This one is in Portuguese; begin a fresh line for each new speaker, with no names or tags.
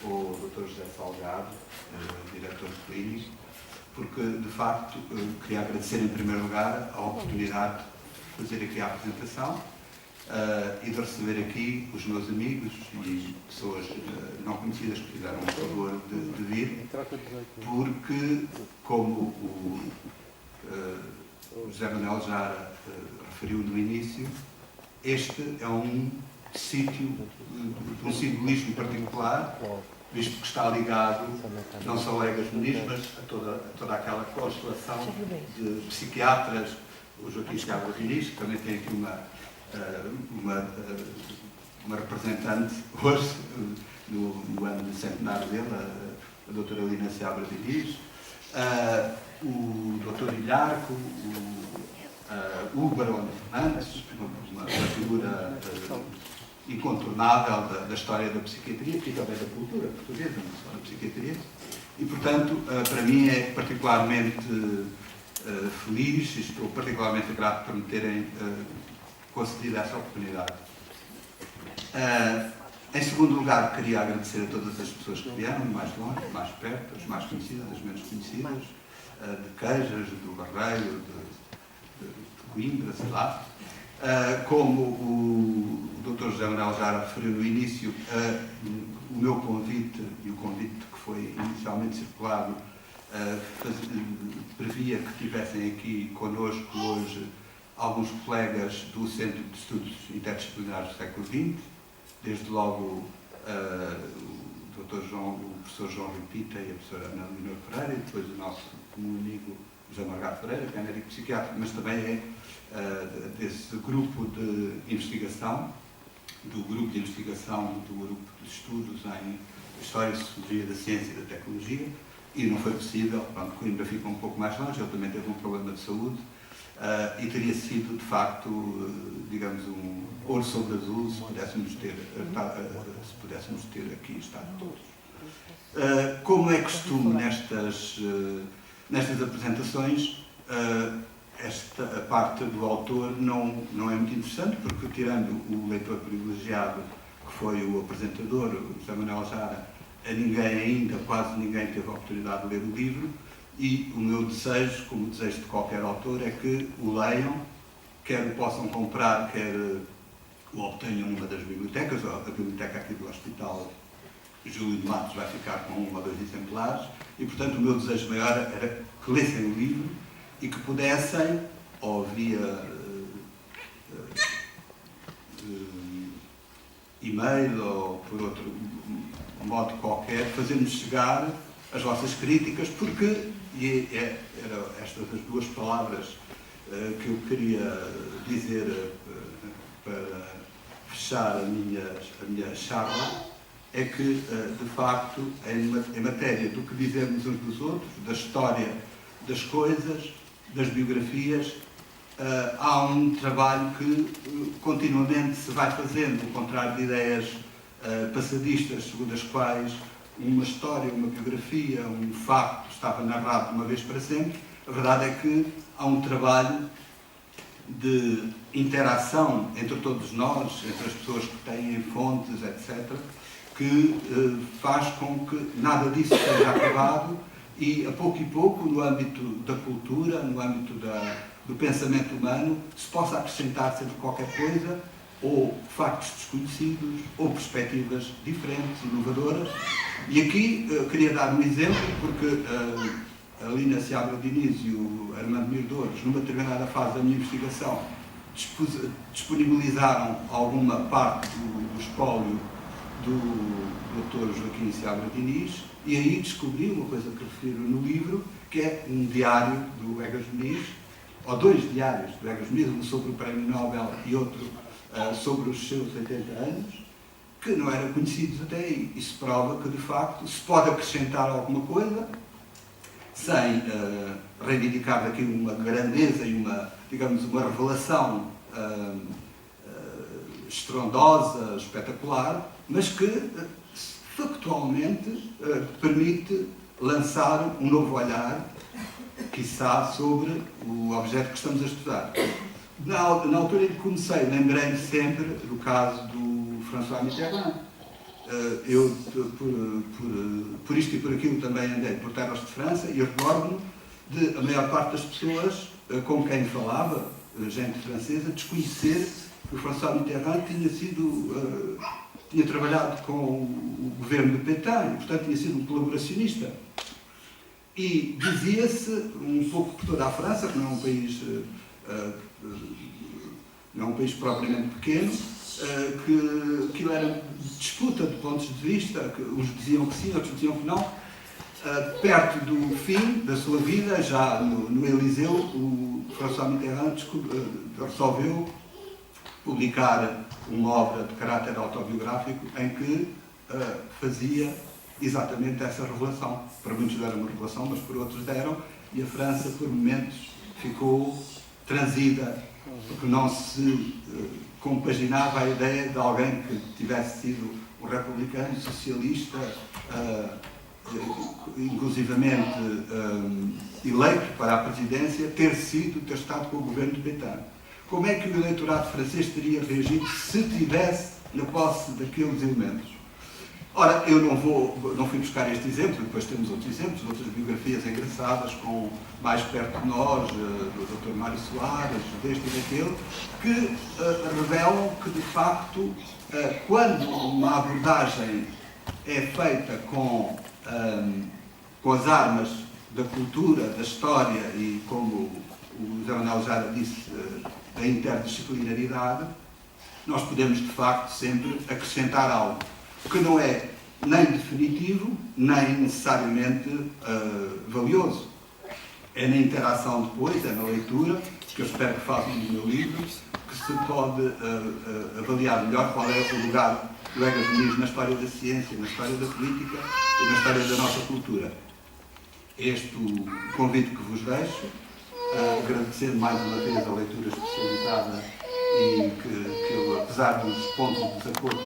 o Dr. José Salgado, diretor clínico, porque, de facto, queria agradecer, em primeiro lugar, a oportunidade de fazer aqui a apresentação e de receber aqui os meus amigos e pessoas não conhecidas que fizeram o favor de vir, porque, como o José Manuel já referiu no início, este é um sítio de um simbolismo particular, visto que está ligado não só a Egas Muniz, mas a toda aquela constelação de psiquiatras, o Joaquim Seabra Diniz, que também tem aqui uma representante hoje, no ano do centenário dele, a doutora Lina Seabra Diniz, o doutor Ilharco, o Barão de Fernandes, uma figura incontornável da história da psiquiatria e também da cultura portuguesa, não só da psiquiatria. E, portanto, para mim é particularmente feliz e estou particularmente grato por me terem concedido essa oportunidade. Em segundo lugar, queria agradecer a todas as pessoas que vieram, mais longe, mais perto, as mais conhecidas, as menos conhecidas, de Queijas, do Barreiro, de Coimbra, sei lá. Como o Dr. José Manuel já referiu no início, o meu convite e o convite que foi inicialmente circulado previa que tivessem aqui connosco hoje alguns colegas do Centro de Estudos Interdisciplinares do século XX, desde logo o professor João Ripita e a professora Ana Leonor Pereira, e depois o nosso comum amigo José Margato Pereira, que é médico psiquiatra, mas também é desse grupo de investigação, do grupo de estudos em História e Sociologia da Ciência e da Tecnologia, e não foi possível, pronto, Coimbra fica um pouco mais longe, ele também teve um problema de saúde, e teria sido, de facto, digamos, um ouro sobre azul se pudéssemos ter aqui estado todos. Como é costume nestas apresentações, esta parte do autor não é muito interessante, porque, tirando o leitor privilegiado, que foi o apresentador, o José Manuel Jara, a ninguém ainda, quase ninguém teve a oportunidade de ler o livro, e o meu desejo, como o desejo de qualquer autor, é que o leiam, quer o possam comprar, quer o obtenham numa das bibliotecas. A biblioteca aqui do Hospital Júlio de Matos vai ficar com 1 ou 2 exemplares, e, portanto, o meu desejo maior era que lessem o livro e que pudessem, ou via e-mail ou por outro modo qualquer, fazer-nos chegar as vossas críticas, porque eram estas as duas palavras que eu queria dizer para fechar a minha charla, é que, de facto, em matéria do que dizemos uns dos outros, da história das coisas, das biografias, há um trabalho que continuamente se vai fazendo, ao contrário de ideias passadistas, segundo as quais uma história, uma biografia, um facto estava narrado de uma vez para sempre. A verdade é que há um trabalho de interação entre todos nós, entre as pessoas que têm fontes, etc., que faz com que nada disso seja acabado e, a pouco e pouco, no âmbito da cultura, no âmbito do pensamento humano, se possa acrescentar sempre qualquer coisa, ou factos desconhecidos, ou perspectivas diferentes, inovadoras. E aqui queria dar um exemplo, porque a Lina Seabra Diniz e o Armando Mirdouros, numa determinada fase da minha investigação, disponibilizaram alguma parte do espólio do Dr. Joaquim Seabra Diniz, e aí descobri uma coisa que refiro no livro, que é um diário do Egas Muniz, ou 2 diários do Egas Muniz, um sobre o Prémio Nobel e outro sobre os seus 80 anos, que não eram conhecidos até aí. Isso prova que, de facto, se pode acrescentar alguma coisa, sem reivindicar daqui uma grandeza e uma revelação estrondosa, espetacular, mas que factualmente permite lançar um novo olhar, quiçá, sobre o objeto que estamos a estudar. Na altura em que comecei, lembrei-me sempre do caso do François Mitterrand, Eu, por isto e por aquilo, também andei por terras de França e recordo-me de a maior parte das pessoas com quem falava, gente francesa, desconhecer que o François Mitterrand tinha trabalhado com o governo de Pétain, portanto tinha sido um colaboracionista. E dizia-se, um pouco por toda a França, que não é um país propriamente pequeno, que aquilo era disputa de pontos de vista, que uns diziam que sim, outros diziam que não. Perto do fim da sua vida, já no Eliseu, o François Mitterrand resolveu publicar uma obra de caráter autobiográfico em que fazia exatamente essa revelação. Para muitos deram uma revelação, mas por outros deram, e a França, por momentos, ficou transida, porque não se compaginava a ideia de alguém que tivesse sido um republicano, socialista, inclusivamente eleito para a presidência, ter estado com o governo de Pétain. Como é que o eleitorado francês teria reagido se tivesse na posse daqueles elementos? Ora, eu não fui buscar este exemplo, depois temos outros exemplos, outras biografias engraçadas, mais perto de nós, do Dr. Mário Soares, deste e daquele, que revelam que, de facto, quando uma abordagem é feita com as armas da cultura, da história e, como o Zé Manuel já disse, da interdisciplinaridade, nós podemos, de facto, sempre acrescentar algo que não é nem definitivo, nem necessariamente valioso. É na interação depois, é na leitura, que eu espero que façam do meu livro, que se pode avaliar melhor qual é o lugar do Egas Muniz na história da ciência, na história da política e na história da nossa cultura. Este o convite que vos deixo, agradecendo mais uma vez a leitura especializada e que eu, apesar dos pontos de desacordo